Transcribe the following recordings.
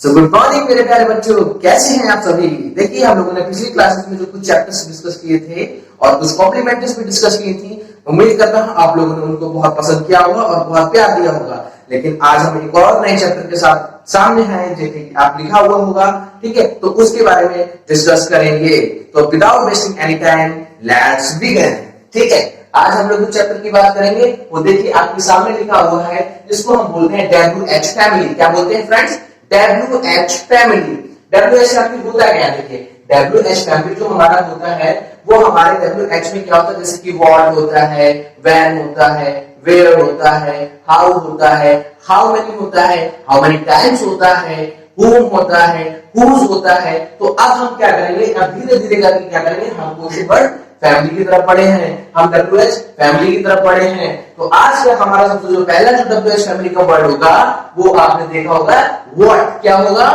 So good morning मेरे प्यारे बच्चों, कैसे हैं आप सभी। देखिए हम लोगों ने पिछली क्लासेस में जो कुछ चैप्टर्स डिस्कस किए थे और कुछ कॉम्प्लीमेंट्रीज भी डिस्कस की थी। उम्मीद करता हूं आप लोगों ने उनको बहुत पसंद किया होगा और बहुत प्यार दिया होगा। लेकिन आज हम एक और नए चैप्टर के साथ सामने हैं, जैसे आप लिखा हुआ होगा, ठीक है, तो उसके बारे में डिस्कस करेंगे। तो without wasting any time let's begin. ठीक है, आज हम लोग चैप्टर की बात करेंगे। वो देखिए आपके सामने लिखा हुआ है, जिसको हम बोलते हैं WH फैमिली। क्या बोलते हैं friends? WH family. WH family होता क्या है? देखिए WH फैमिली जो हमारा होता है वो हमारे WH में क्या होता है, जैसे कि व्हाट होता है, व्हेन होता है, वेयर होता है, हाउ होता है, हाउ मेनी होता है, हाउ मेनी टाइम्स होता है, whom होता है, whose होता है। तो अब हम क्या करेंगे, अब धीरे धीरे करके क्या करेंगे, हम क्वेश्चन वर्ड फैमिली की तरफ पढ़े हैं, हम WH फैमिली की तरफ पढ़े हैं। तो आज का हमारा सबसे जो पहला जो WH फैमिली का वर्ड होगा वो आपने देखा होगा व्हाट। क्या होगा?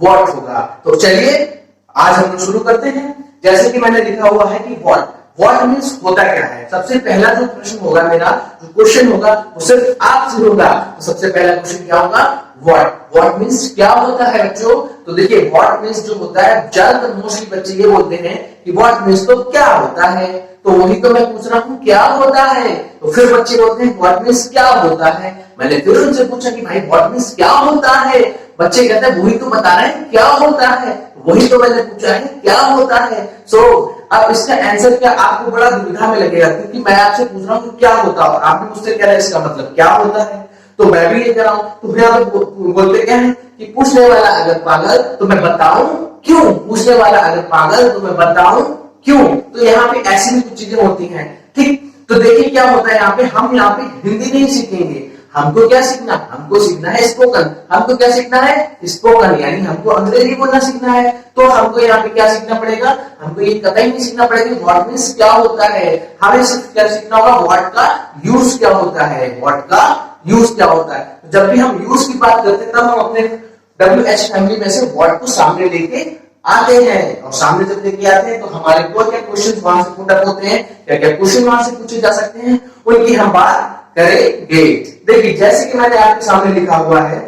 व्हाट होगा। तो चलिए आज हम शुरू करते हैं। जैसे कि मैंने लिखा हुआ है कि व्हाट मींस होता क्या है। सबसे पहला जो प्रश्न होगा, मेरा जो क्वेश्चन होगा वो सिर्फ आपसे होगा। तो सबसे पहला क्वेश्चन क्या होगा? व्हाट मींस क्या होता है बच्चों। तो देखिए व्हाट मींस जो होता है, ज्यादातर मोस्टली बच्चे ये बोलते हैं कि व्हाट मींस तो क्या होता है। तो वही तो मैं पूछ रहा हूँ, क्या होता है। तो फिर बच्चे बोलते हैं व्हाट मींस क्या होता है। मैंने फिर उनसे पूछा कि भाई व्हाट मींस क्या होता है। बच्चे कहते हैं वही तो बता रहे हैं क्या होता है, वही तो मैंने पूछा है क्या होता है। सो अब इसका आंसर क्या आपको बड़ा दुविधा में लगेगा, क्योंकि मैं आपसे पूछ रहा हूँ कि क्या होता है, आपने मुझसे कह रहे हैं इसका मतलब क्या होता है। तो मैं भी ये कह रहा हूं। तो यहाँ बोलते क्या है कि पूछने वाला अगर पागल तो मैं बताऊं क्यों, पूछने वाला अगर पागल तो मैं बताऊं क्यों। तो यहाँ पे ऐसी भी कुछ चीजें होती हैं, ठीक। तो देखिए क्या होता है यहाँ पे, हम यहाँ पे हिंदी नहीं सीखेंगे। हमको क्या सीखना, हमको सीखना है स्पोकन। हमको क्या सीखना है? स्पोकन, यानी हमको अंग्रेजी बोलना सीखना है। तो हमको यहाँ पे क्या सीखना पड़ेगा, हमको ये कतई नहीं सीखना पड़ेगा व्हाट मींस क्या होता है। हमें सिर्फ क्या सीखना होगा, व्हाट का यूज क्या होता है, व्हाट का यूज क्या होता है। जब भी हम यूज की बात करते हैं तब हम अपने WH फैमिली में से व्हाट को सामने लेके आते हैं। और सामने जब लेके आते हैं तो हमारे को क्या क्वेश्चन वहां से पुट अप होते हैं, क्या क्या क्वेश्चन वहां से पूछे जा सकते हैं, उनकी हम बात करेंगे। देखिए जैसे कि मैंने आपके सामने लिखा हुआ है,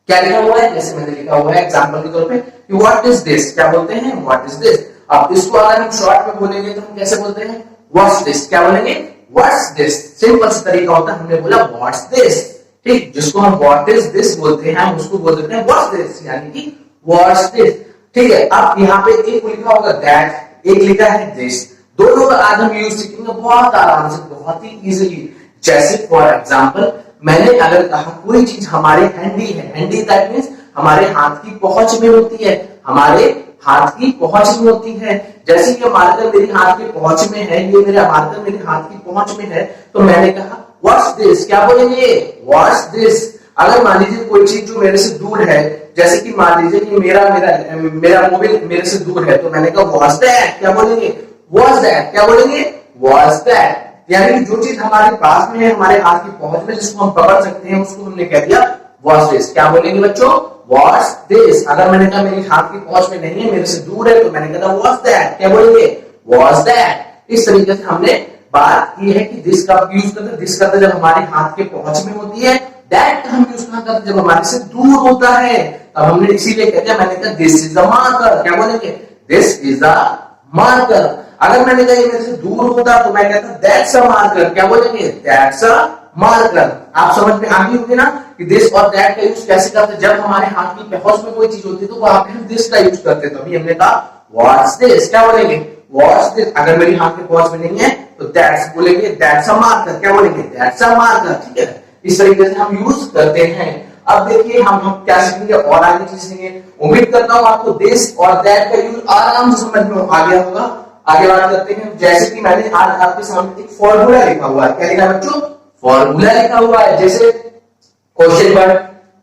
क्या लिखा हुआ है, जैसे मैंने लिखा हुआ है एग्जांपल के तौर पे कि व्हाट इज दिस। क्या बोलते हैं? What is this. अब इसको अगर हम शॉर्ट में बोलेंगे तो हम कैसे बोलते हैं? What's this. क्या बोलेंगे? What's this. सिंपल सा तरीका होता है, हमने बोला व्हाट्स दिस, ठीक। जिसको हम व्हाट इज दिस बोलते हैं हम उसको बोल देते हैं व्हाट्स दिस, यानी कि व्हाट्स दिस, ठीक है। अब यहाँ पे एक लिखा होगा दैट, एक लिखा है दिस। दोनों का आज हम यूज सीखेंगे बहुत आराम से, बहुत ही इजीली। जैसे फॉर एग्जांपल मैंने अगर कहा कोई चीज हमारे हैंडी है, हैंडी दैट मींस हमारे हाथ की पहुंच में होती है, हमारे हाथ की पहुंच में होती है। जैसे कि मार्कर मेरी हाथ की पहुंच में है, ये मेरा मार्कर मेरे हाथ की पहुंच में है, तो मैंने कहा व्हाट्स दिस। क्या बोलेंगे? What's this. अगर मान लीजिए कोई चीज जो मेरे से दूर है, जैसे कि मान लीजिए कि मेरा मोबाइल मेरे से दूर है, तो मैंने कहा व्हाट्स दैट। क्या बोलेंगे? What's that. क्या बोलेंगे? What's that. यानी जो चीज हमारे पास में है, हमारे हाथ की पहुंच में, जिसको हम पकड़ सकते हैं, उसको हमने कह दिया व्हाट्स दिस। क्या बोलेंगे बच्चों? What's this. अगर मैंने कहा मेरी हाथ की पहुंच में नहीं है, मेरे से दूर है, तो मैंने कहा व्हाट्स दैट। क्या बोलेंगे? What's that. इस तरीके से हमने बात की है कि दिस का यूज करते हैं, दिस करते जब हमारे हाथ के पहुंच में होती है, दैट का हम यूज कहां करते जब हमारे से दूर होता है। तब हमने इसीलिए कह दिया, मैंने कहा दिस इज द मार्कर। क्या बोलेंगे? This is the marker. अगर मैंने कहा ये मेरे से दूर होता तो मैं कहता दैट्स अ मार्कर। क्या बोलेंगे? That's a marker. आप समझ में आ गई होगी ना कि दिस और दैट का यूज कैसे करते हैं। जब हमारे हाथ की पहुंच में कोई चीज होती है तो वहां पे हम दिस का यूज करते हैं। तो अभी हमने कहा व्हाट्स दिस। क्या बोलेंगे? What's this. अगर मेरी हाथ की पहुंच में नहीं है तो दैट्स बोलेंगे, दैट्स अ मार्कर। क्या बोलेंगे? दैट्स अ मार्कर, ठीक है। इस तरीके से हम यूज करते हैं। अब देखिए हम क्या सीखेंगे और आगे चीज सीखेंगे। उम्मीद करता हूं आपको दिस और दैट का यूज आराम से समझ में आ गया होगा। आगे बात करते हैं। जैसे कि मैंने आज आपके सामने एक फॉर्मूला लिखा हुआ है। क्या लिखा है बच्चों? फॉर्मूला लिखा हुआ है। जैसे question word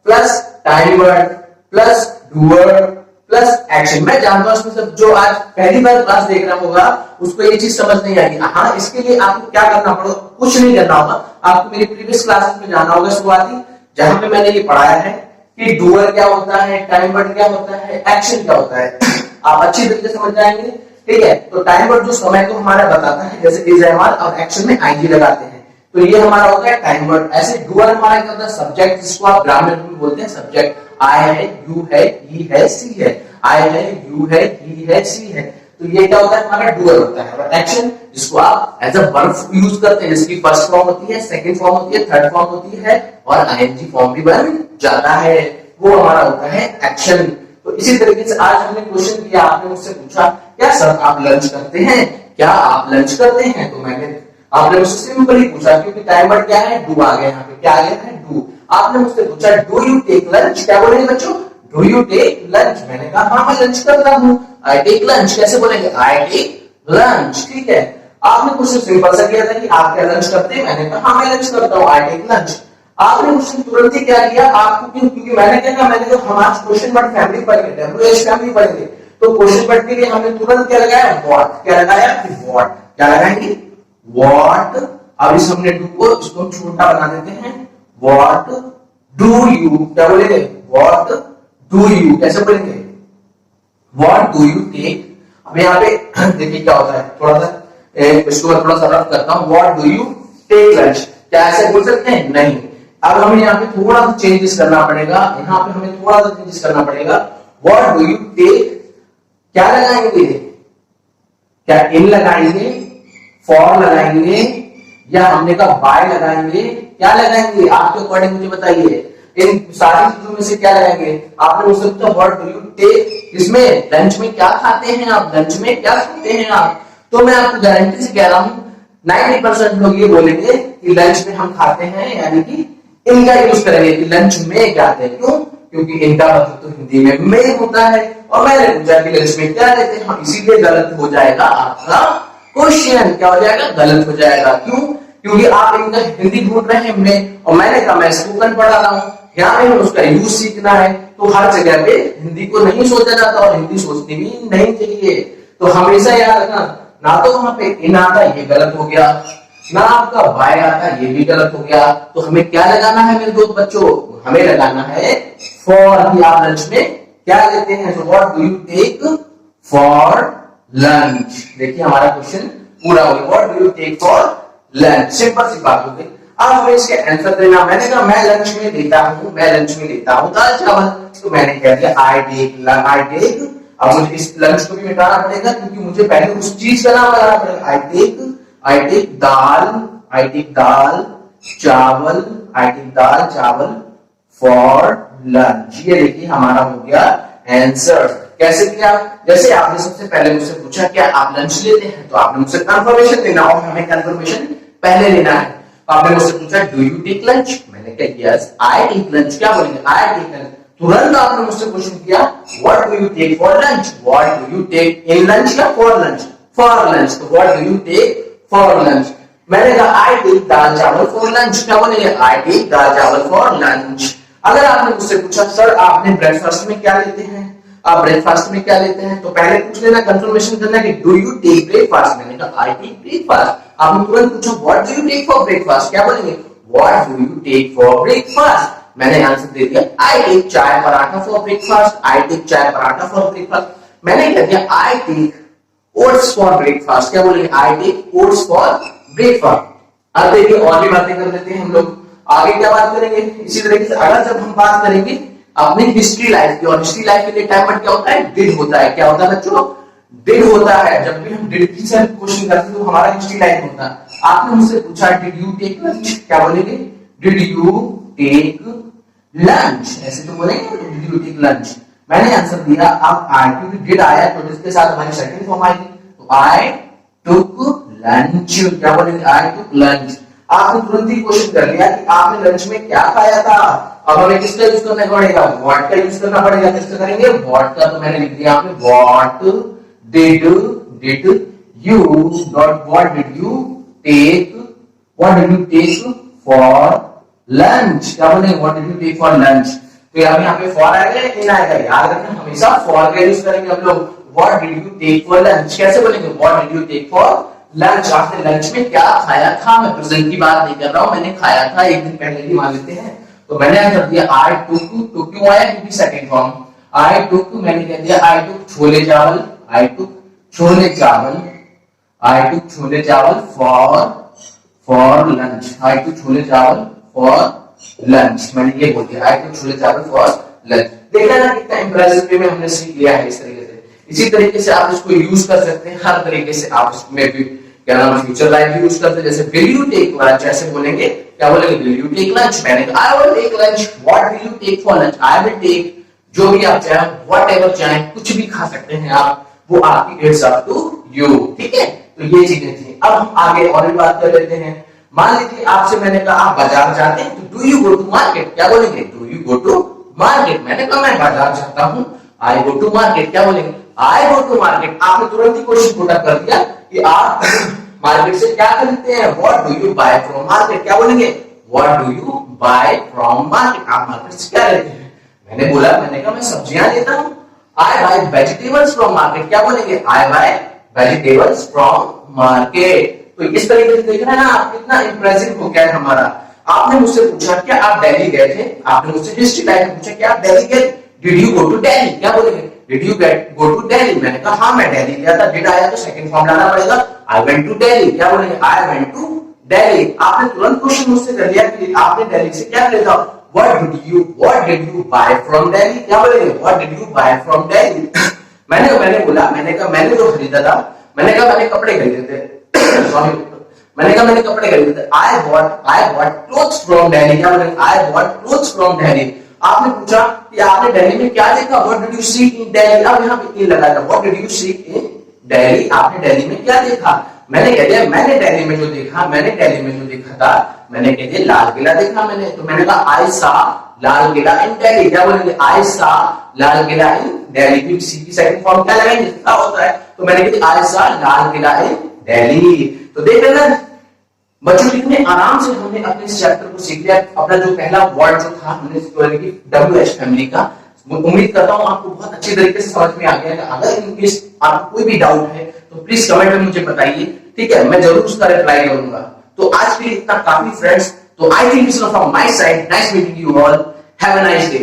plus time word plus do word plus action. मैं जानता हूं इसमें सब जो आज पहली बार क्लास देख रहा होगा उसको ये चीज समझ नहीं आएगी। हाँ, इसके लिए आपको क्या करना पड़ेगा, कुछ नहीं करना होगा। आपको मेरी प्रीवियस क्लासेस में जाना होगा शुरुआती, जहां पे मैंने ये पढ़ाया है कि डूअर क्या होता है, टाइम वर्ड क्या होता है, एक्शन क्या होता है। आप अच्छी तरीके से समझ जाएंगे, ठीक है। तो टाइम वर्ड जो समय को हमारा बताता है, जैसे इज एम आर, और एक्शन में आईजी लगाते हैं, तो ये हमारा होता है टाइम वर्ड। ऐसे डूअर हमारा क्या होता है? सब्जेक्ट, जिसको आप ग्रामर में बोलते हैं सब्जेक्ट। आई है, यू है, ही है, सी है। आई है, यू है, ही है, सी है। तो ये क्या होता है, हमारा डूअर होता है। और एक्शन जिसको आप एज अ वर्ब यूज करते हैं, जिसकी फर्स्ट फॉर्म होती है, सेकंड फॉर्म होती है, थर्ड फॉर्म होती है और आईएनजी फॉर्म भी बन जाता है, वो हमारा होता है एक्शन। तो इसी तरीके से आज हमने क्वेश्चन किया, आपने मुझसे पूछा क्या सर आप लंच करते हैं, क्या आप लंच करते हैं? तो मैंने आपने मुझसे सिंपली पूछा, क्योंकि टाइमर क्या है, डू आ गया, यहाँ पे क्या आ गया है, डू। आपने मुझसे पूछा डू यू टेक लंच, क्या बोलेंगे बच्चों, डू यू टेक लंच? मैंने कहा हाँ मैं लंच करता हूँ। आई टेक लंच कैसे बोलेंगे, आई टेक लंच। ठीक है, आपने क्वेश्चन सिंपल सा किया था कि आप क्या लंच करते हैं, मैंने कहा हाँ मैं लंच करता हूँ, आई टेक लंच। आपने क्वेश्चन तुरंत ही क्या किया, आपको क्योंकि मैंने क्या कहा, मैंने कहा हम आज क्वेश्चन वर्ड फैमिली पढ़ेंगे, WH फैमिली पढ़ेंगे, तो क्वेश्चन वर्ड के लिए हमने तुरंत क्या लगाया, व्हाट। क्या लगाया, व्हाट। क्या लगाएंगे, व्हाट। अब इस हमने डू को इसको छोटा बना देते हैं, व्हाट डू यू। क्या बोलेंगे, व्हाट डू यू। कैसे बोलेंगे, व्हाट डू यू टेक। अब यहाँ पे देखिए क्या होता है, थोड़ा सा इसको मैं थोड़ा सा रफ करता हूँ, what do you take lunch. क्या ऐसे बोल सकते हैं, नहीं। अब हमें यहाँ पे थोड़ा सा चेंजेस करना पड़ेगा, यहाँ पे हमें थोड़ा सा चेंजेस करना पड़ेगा। व्हाट डू यू टेक, क्या लगाएंगे, क्या इन लगाएंगे, फॉर लगाएंगे, या हमने कहा बाय लगाएंगे, क्या लगाएंगे, आपके अकॉर्डिंग मुझे बताइए। इन सारी चीजों में से क्या लगाएंगे? आपने मुझसे पूछा व्हाट डू यू टेक, इसमें लंच में क्या खाते हैं आप, लंच में क्या खाते हैं आप? तो मैं आपको गारंटी से कह रहा हूं 90% लोग ये बोलेंगे कि लंच में हम खाते हैं, यानी कि इनका यूज करेंगे कि लंच में क्या खाते हैं। क्यों? क्योंकि इनका मतलब तो हिंदी में होता है, और मैंने पूछा कि लंच में क्या लेते हैं, इसीलिए गलत हो जाएगा आपका क्वेश्चन। क्या हो जाएगा, गलत हो जाएगा। क्यों? क्योंकि आप इनका हिंदी ढूंढ रहे हैं में, और मैंने कहा मैं स्पोकन पढ़ा रहा हूँ, यहाँ पे उसका यूज सीखना है, तो हर जगह पे हिंदी को नहीं सोचा जाता, और हिंदी सोचनी भी नहीं चाहिए। तो हमेशा याद रखना, ना तो वहां पे इन आता, ये गलत हो गया, ना आपका बाय आता, ये भी गलत हो गया। तो हमें क्या लगाना है मेरे दोस्त बच्चों, हमें लगाना है फॉर। आप लंच में क्या लेते हैं, so what do you take for lunch. देखिए हमारा क्वेश्चन पूरा हो गया, what do you take for lunch. Simple सी बात हो गई। अब हमें इसके आंसर देना, मैंने कहा मैं लंच में लेता हूँ, मैं लंच में लेता हूँ दाल चावल, तो मैंने कह दिया आई टेक। अब मुझे इस लंच को भी मिटाना पड़ेगा, क्योंकि मुझे पहले उस चीज का नाम लगाना पड़ेगा। आई टेक दाल चावल, आई टेक दाल चावल फॉर लंच। ये देखिए हमारा हो गया आंसर। कैसे किया, जैसे आपने सबसे पहले मुझसे पूछा क्या आप लंच लेते हैं, तो आपने मुझसे कंफर्मेशन देना, और हमें कंफर्मेशन पहले लेना है। आपने मुझसे पूछा डू यू टेक लंच, मैंने कहा यस आई टेक लंच। क्या बोलेंगे, आई टेक लंच। तुरंत आपने मुझसे क्वेश्चन किया what do you take for lunch, what do you take in lunch या फॉर लंच, फॉर लंच। तो what do you take for lunch. मैंने कहा आई टेक दाल चावल फॉर लंच। क्या बोलेंगे, आई टेक दाल चावल फॉर लंच। अगर आपने मुझसे पूछा सर आपने ब्रेकफास्ट में क्या लेते हैं, आप ब्रेकफास्ट में क्या लेते हैं, तो पहले पूछ लेना, कंफर्मेशन करना कि डू यू टेक ब्रेकफास्ट। मैंने कहा आई टेक ब्रेकफास्ट। आपने तुरंत पूछा what do you take for breakfast. क्या बोलेंगे, what do you take for breakfast. मैंने आंसर दे दिया I take chai paratha for breakfast, I take chai paratha for breakfast. मैंने कह दिया I take oats for breakfast. क्या बोलेंगे, I take oats for breakfast. अब देखिए और भी बातें कर लेते हैं हम लोग, आगे क्या बात करेंगे इसी तरीके से। अगर जब हम बात करेंगे अपनी हिस्ट्री लाइफ की, और हिस्ट्री लाइफ के लिए टाइम पर क्या होता है, डिड होता है। क्या होता है बच्चों, डिड होता है। जब भी हम डिड की से क्वेश्चन करते हैं तो हमारा हिस्ट्री लाइफ होता है। आपने मुझसे पूछा डिड यू टेक लंच, क्या बोलेंगे, डिड यू टेक लंच। ऐसे तो बोलेंगे डिड यू टेक लंच। मैंने आंसर दिया, अब आई, क्योंकि डिड आया तो इसके साथ हमारी सेकंड फॉर्म आएगी, तो आई टुक लंच। क्या बोलेंगे, आई टुक लंच। आपने तुरंत ही क्वेश्चन कर लिया कि आपने लंच में क्या खाया था। अब हमें किसका यूज करना पड़ेगा, व्हाट का यूज करना पड़ेगा। किसका करेंगे, व्हाट का। तो मैंने लिख दिया आपने what did you dot what did you take, what did you take for lunch. क्या बोलेंगे, what did you take for lunch. तो यहाँ पे फॉर आएगा या इन आएगा, याद रखना हमेशा फॉर का यूज करेंगे हम लोग। What did you take for lunch. कैसे बोलेंगे, what did you take for lunch. आपने लंच में क्या खाया था। मैं प्रेजेंट की बात नहीं कर रहा हूं, मैंने खाया था एक दिन पहले ही मान लेते हैं। तो मैंने आंसर दिया आई टुक क्यों आया, क्योंकि सेकंड फॉर्म आई टुक। मैंने कह दिया आई टुक छोले चावल, आई टुक छोले चावल, आई टुक छोले चावल फॉर लंच, आई टुक छोले चावल फॉर लंच। मैंने ये बोल दिया आई टुक छोले चावल फॉर लंच। देखा ना कितना इंप्रेसिव वे में हमने सीख लिया है इस तरीके से। इसी तरीके से आप इसको यूज कर सकते हैं हर तरीके से। आप इसमें भी क्या नाम है फ्यूचर लाइफ भी यूज करते हैं, जैसे विल यू टेक लंच, ऐसे बोलेंगे, क्या बोलेंगे, विल यू टेक लंच। मैंने कहा I will take lunch, what will you take for lunch, I will take, जो भी आप चाहें, व्हाटएवर चाहें, कुछ भी खा सकते हैं आप, वो आपकी इट्स अप टू यू, ठीक है। तो ये चीजें थी। अब हम आगे और भी बात कर लेते हैं। मान लीजिए आपसे मैंने कहा आप बाजार जाते हैं, तो do you go to market, क्या बोलेंगे, do you go to market. मैंने कहा मैं बाजार जाता हूं, आई गो टू मार्केट, क्या बोलेंगे, आई गो टू मार्केट। आपने तुरंत ही क्वेश्चन पुट अप कर दिया कि आप मार्केट से क्या खरीदते हैं, what do you buy from market, क्या बोलेंगे, what do you buy from market. आप मार्केट से क्या लेते हैं, मैंने बोला, मैंने कहा मैं सब्जियां लेता हूं, आई बाय वेजिटेबल्स फ्रॉम मार्केट, क्या बोलेंगे, आई बाय वेजिटेबल्स फ्रॉम मार्केट। तो इस तरीके से देख रहे हैं ना आप, कितना इंप्रेसिव हो गया है हमारा। आपने मुझसे पूछा क्या आप दिल्ली गए थे, आपने मुझसे हिस्ट्री लाइन में पूछा क्या आप दिल्ली गए, did you go to Delhi, क्या बोलेंगे, did you go to Delhi. मैंने कहा हाँ मैं दिल्ली गया था, डिड आया तो सेकंड फॉर्म लाना पड़ेगा, आई वेंट टू दिल्ली, क्या बोलेंगे, आई वेंट टू दिल्ली। आपने तुरंत क्वेश्चन मुझसे कर लिया कि आपने दिल्ली से क्या खरीदा, what did you buy from Delhi, क्या बोलेंगे, what did you buy from Delhi. मैंने बोला, मैंने कहा मैंने जो खरीदा था, मैंने कहा मैंने कपड़े खरीदे थे, सॉरी, मैंने कहा मैंने कपड़े खरीदे थे, I bought clothes from Delhi, क्या बोलेंगे, I bought clothes from Delhi. आपने पूछा कि आपने दिल्ली में क्या देखा, व्हाट डिड यू सी इन दिल्ली, अब यहाँ पे लगा था, व्हाट डिड यू सी इन दिल्ली, आपने दिल्ली में क्या देखा। मैंने कह दिया मैंने दिल्ली में जो देखा था, मैंने कह दिया लाल किला देखा मैंने, तो मैंने कहा आई सा लाल किला इन दिल्ली, क्या बोलेंगे, आई सा लाल किला इन दिल्ली। क्योंकि सी की सेकंड फॉर्म क्या लगाएंगे, क्या होता है, तो मैंने कहा आई सा लाल किला इन दिल्ली। तो देख रहे ना बच्चों, कितने आराम से हमने अपने इस चैप्टर को सीख लिया। अपना जो पहला वर्ड जो था हमने WH फैमिली का, उम्मीद करता हूं आपको बहुत अच्छी तरीके से समझ में आ गया। अगर इन केस आपको कोई भी डाउट है तो प्लीज कमेंट में मुझे बताइए, ठीक है, मैं जरूर उसका रिप्लाई करूंगा। तो आज के लिए इतना काफी फ्रेंड्स। तो I think from my side, nice meeting you all, have a nice day.